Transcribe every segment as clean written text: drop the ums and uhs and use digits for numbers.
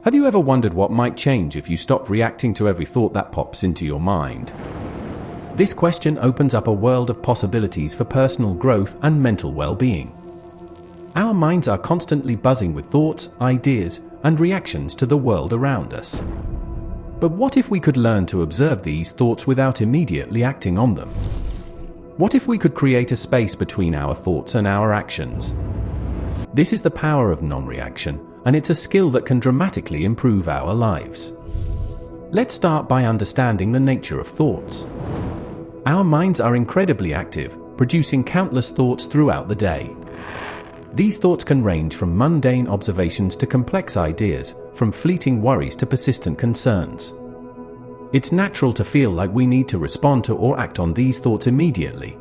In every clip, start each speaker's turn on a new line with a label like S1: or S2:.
S1: Have you ever wondered what might change if you stopped reacting to every thought that pops into your mind? This question opens up a world of possibilities for personal growth and mental well-being. Our minds are constantly buzzing with thoughts, ideas, and reactions to the world around us. But what if we could learn to observe these thoughts without immediately acting on them? What if we could create a space between our thoughts and our actions? This is the power of non-reaction, and it's a skill that can dramatically improve our lives. Let's start by understanding the nature of thoughts. Our minds are incredibly active, producing countless thoughts throughout the day. These thoughts can range from mundane observations to complex ideas, from fleeting worries to persistent concerns. It's natural to feel like we need to respond to or act on these thoughts immediately.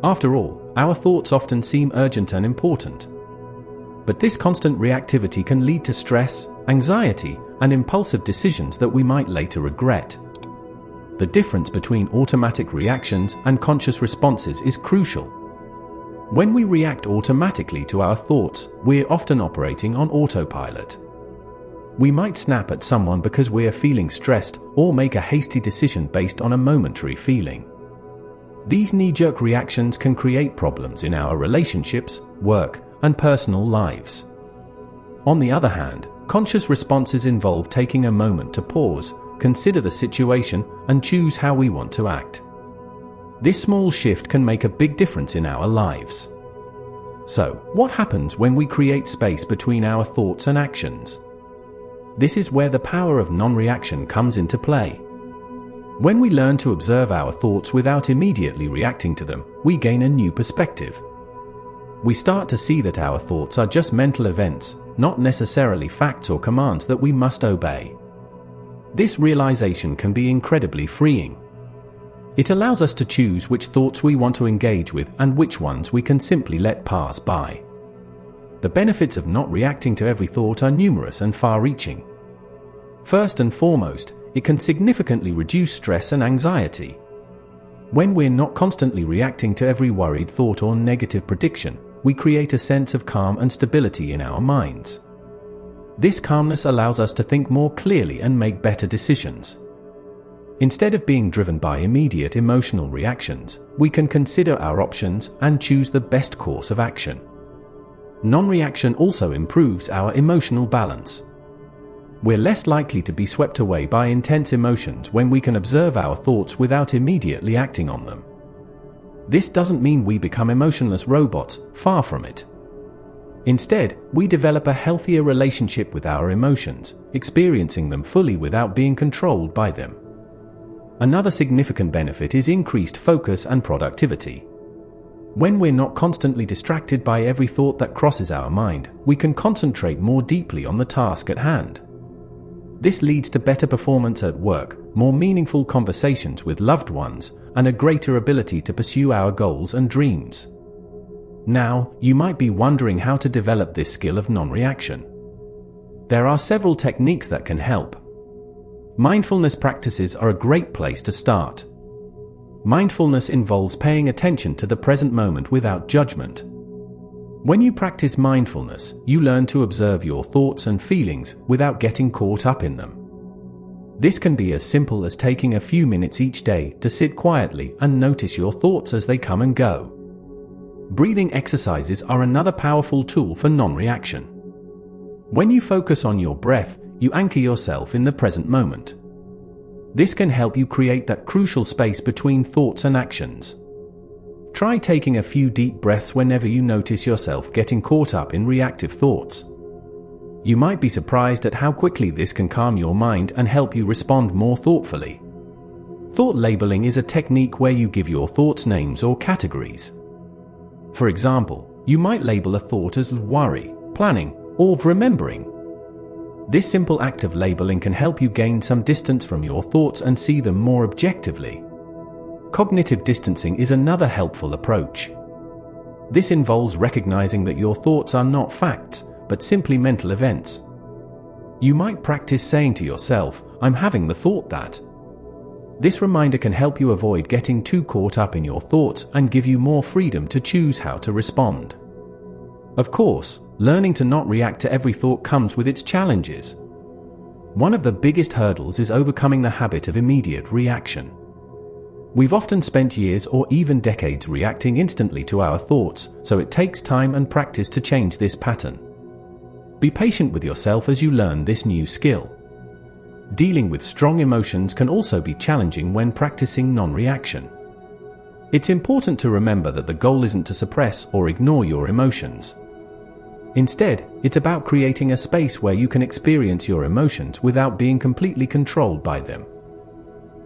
S1: After all, our thoughts often seem urgent and important. But this constant reactivity can lead to stress, anxiety, and impulsive decisions that we might later regret. The difference between automatic reactions and conscious responses is crucial. When we react automatically to our thoughts, we're often operating on autopilot. We might snap at someone because we're feeling stressed, or make a hasty decision based on a momentary feeling. These knee-jerk reactions can create problems in our relationships, work, and personal lives. On the other hand, conscious responses involve taking a moment to pause, consider the situation, and choose how we want to act. This small shift can make a big difference in our lives. So, what happens when we create space between our thoughts and actions? This is where the power of non-reaction comes into play. When we learn to observe our thoughts without immediately reacting to them, we gain a new perspective. We start to see that our thoughts are just mental events, not necessarily facts or commands that we must obey. This realization can be incredibly freeing. It allows us to choose which thoughts we want to engage with and which ones we can simply let pass by. The benefits of not reacting to every thought are numerous and far-reaching. First and foremost, it can significantly reduce stress and anxiety. When we're not constantly reacting to every worried thought or negative prediction, we create a sense of calm and stability in our minds. This calmness allows us to think more clearly and make better decisions. Instead of being driven by immediate emotional reactions, we can consider our options and choose the best course of action. Non-reaction also improves our emotional balance. We're less likely to be swept away by intense emotions when we can observe our thoughts without immediately acting on them. This doesn't mean we become emotionless robots, far from it. Instead, we develop a healthier relationship with our emotions, experiencing them fully without being controlled by them. Another significant benefit is increased focus and productivity. When we're not constantly distracted by every thought that crosses our mind, we can concentrate more deeply on the task at hand. This leads to better performance at work, more meaningful conversations with loved ones, and a greater ability to pursue our goals and dreams. Now, you might be wondering how to develop this skill of non-reaction. There are several techniques that can help. Mindfulness practices are a great place to start. Mindfulness involves paying attention to the present moment without judgment. When you practice mindfulness, you learn to observe your thoughts and feelings without getting caught up in them. This can be as simple as taking a few minutes each day to sit quietly and notice your thoughts as they come and go. Breathing exercises are another powerful tool for non-reaction. When you focus on your breath, you anchor yourself in the present moment. This can help you create that crucial space between thoughts and actions. Try taking a few deep breaths whenever you notice yourself getting caught up in reactive thoughts. You might be surprised at how quickly this can calm your mind and help you respond more thoughtfully. Thought labeling is a technique where you give your thoughts names or categories. For example, you might label a thought as worry, planning, or remembering. This simple act of labeling can help you gain some distance from your thoughts and see them more objectively. Cognitive distancing is another helpful approach. This involves recognizing that your thoughts are not facts, but simply mental events. You might practice saying to yourself, "I'm having the thought that." This reminder can help you avoid getting too caught up in your thoughts and give you more freedom to choose how to respond. Of course, learning to not react to every thought comes with its challenges. One of the biggest hurdles is overcoming the habit of immediate reaction. We've often spent years or even decades reacting instantly to our thoughts, so it takes time and practice to change this pattern. Be patient with yourself as you learn this new skill. Dealing with strong emotions can also be challenging when practicing non-reaction. It's important to remember that the goal isn't to suppress or ignore your emotions. Instead, it's about creating a space where you can experience your emotions without being completely controlled by them.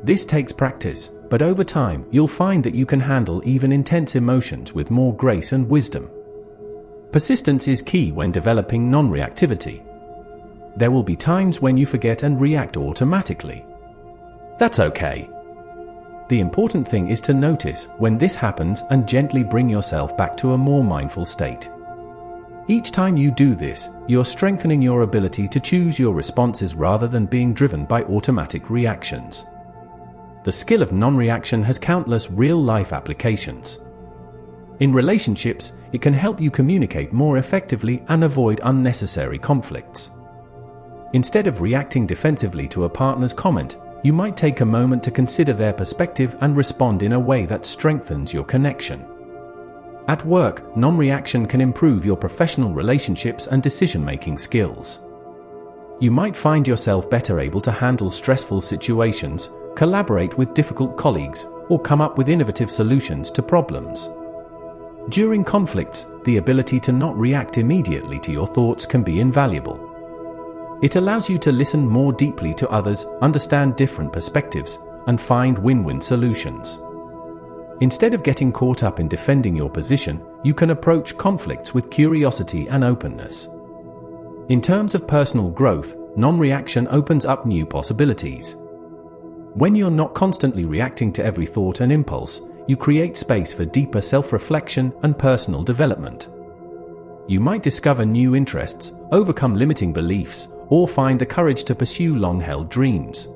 S1: This takes practice, but over time, you'll find that you can handle even intense emotions with more grace and wisdom. Persistence is key when developing non-reactivity. There will be times when you forget and react automatically. That's okay. The important thing is to notice when this happens and gently bring yourself back to a more mindful state. Each time you do this, you're strengthening your ability to choose your responses rather than being driven by automatic reactions. The skill of non-reaction has countless real-life applications. In relationships, it can help you communicate more effectively and avoid unnecessary conflicts. Instead of reacting defensively to a partner's comment, you might take a moment to consider their perspective and respond in a way that strengthens your connection. At work, non-reaction can improve your professional relationships and decision-making skills. You might find yourself better able to handle stressful situations, collaborate with difficult colleagues, or come up with innovative solutions to problems. During conflicts, the ability to not react immediately to your thoughts can be invaluable. It allows you to listen more deeply to others, understand different perspectives, and find win-win solutions. Instead of getting caught up in defending your position, you can approach conflicts with curiosity and openness. In terms of personal growth, non-reaction opens up new possibilities. When you're not constantly reacting to every thought and impulse, you create space for deeper self-reflection and personal development. You might discover new interests, overcome limiting beliefs, or find the courage to pursue long-held dreams.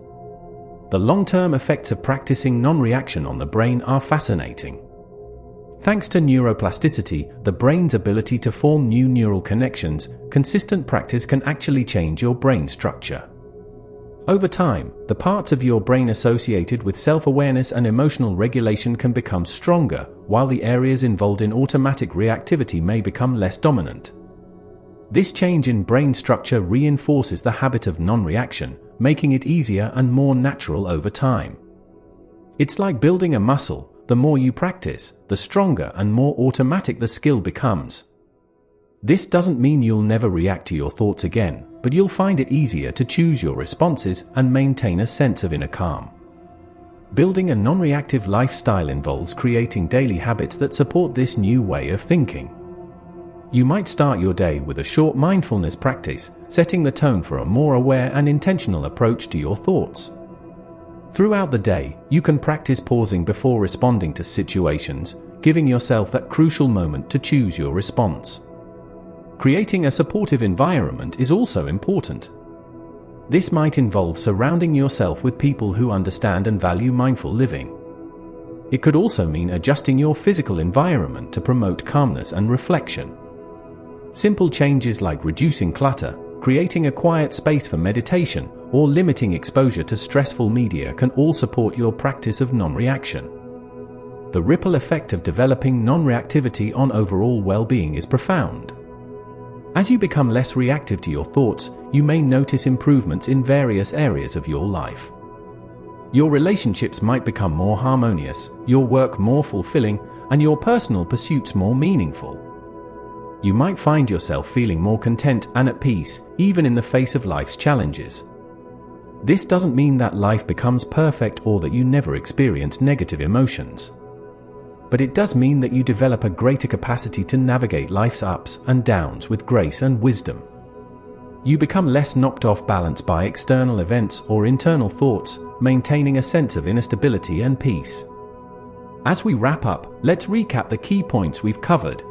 S1: The long-term effects of practicing non-reaction on the brain are fascinating. Thanks to neuroplasticity, the brain's ability to form new neural connections, consistent practice can actually change your brain structure. Over time, the parts of your brain associated with self-awareness and emotional regulation can become stronger, while the areas involved in automatic reactivity may become less dominant. This change in brain structure reinforces the habit of non-reaction, making it easier and more natural over time. It's like building a muscle. The more you practice, the stronger and more automatic the skill becomes. This doesn't mean you'll never react to your thoughts again, but you'll find it easier to choose your responses and maintain a sense of inner calm. Building a non-reactive lifestyle involves creating daily habits that support this new way of thinking. You might start your day with a short mindfulness practice, setting the tone for a more aware and intentional approach to your thoughts. Throughout the day, you can practice pausing before responding to situations, giving yourself that crucial moment to choose your response. Creating a supportive environment is also important. This might involve surrounding yourself with people who understand and value mindful living. It could also mean adjusting your physical environment to promote calmness and reflection. Simple changes like reducing clutter, creating a quiet space for meditation, or limiting exposure to stressful media can all support your practice of non-reaction. The ripple effect of developing non-reactivity on overall well-being is profound. As you become less reactive to your thoughts, you may notice improvements in various areas of your life. Your relationships might become more harmonious, your work more fulfilling, and your personal pursuits more meaningful. You might find yourself feeling more content and at peace, even in the face of life's challenges. This doesn't mean that life becomes perfect or that you never experience negative emotions. But it does mean that you develop a greater capacity to navigate life's ups and downs with grace and wisdom. You become less knocked off balance by external events or internal thoughts, maintaining a sense of inner stability and peace. As we wrap up, let's recap the key points we've covered.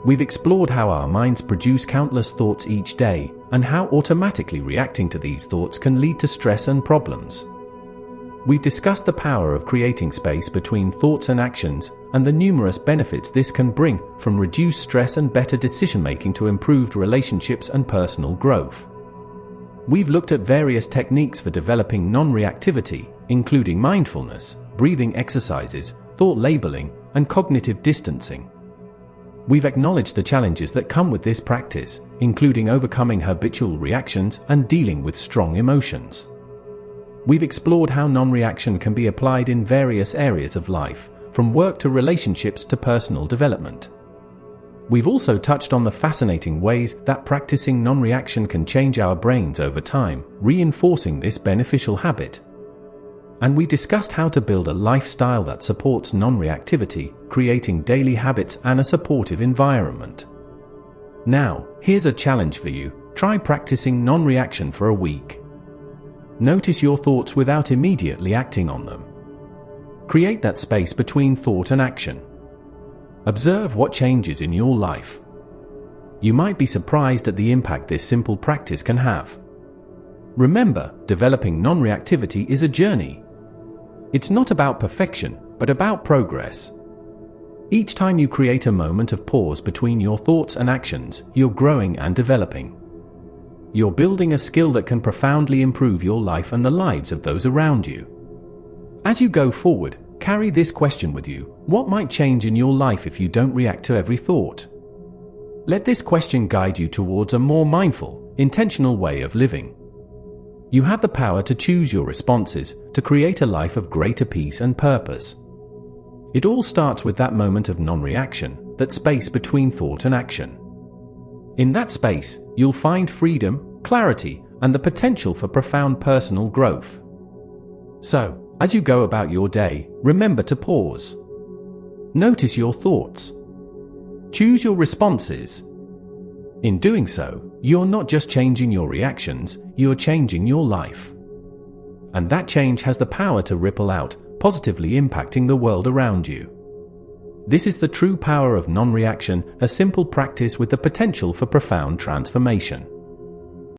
S1: We've explored how our minds produce countless thoughts each day, and how automatically reacting to these thoughts can lead to stress and problems. We've discussed the power of creating space between thoughts and actions, and the numerous benefits this can bring, from reduced stress and better decision-making to improved relationships and personal growth. We've looked at various techniques for developing non-reactivity, including mindfulness, breathing exercises, thought labeling, and cognitive distancing. We've acknowledged the challenges that come with this practice, including overcoming habitual reactions and dealing with strong emotions. We've explored how non-reaction can be applied in various areas of life, from work to relationships to personal development. We've also touched on the fascinating ways that practicing non-reaction can change our brains over time, reinforcing this beneficial habit. And we discussed how to build a lifestyle that supports non-reactivity, creating daily habits and a supportive environment. Now, here's a challenge for you. Try practicing non-reaction for a week. Notice your thoughts without immediately acting on them. Create that space between thought and action. Observe what changes in your life. You might be surprised at the impact this simple practice can have. Remember, developing non-reactivity is a journey. It's not about perfection, but about progress. Each time you create a moment of pause between your thoughts and actions, you're growing and developing. You're building a skill that can profoundly improve your life and the lives of those around you. As you go forward, carry this question with you: what might change in your life if you don't react to every thought? Let this question guide you towards a more mindful, intentional way of living. You have the power to choose your responses, to create a life of greater peace and purpose. It all starts with that moment of non-reaction, that space between thought and action. In that space, you'll find freedom, clarity, and the potential for profound personal growth. So, as you go about your day, remember to pause. Notice your thoughts. Choose your responses. In doing so, you're not just changing your reactions, you're changing your life. And that change has the power to ripple out, positively impacting the world around you. This is the true power of non-reaction, a simple practice with the potential for profound transformation.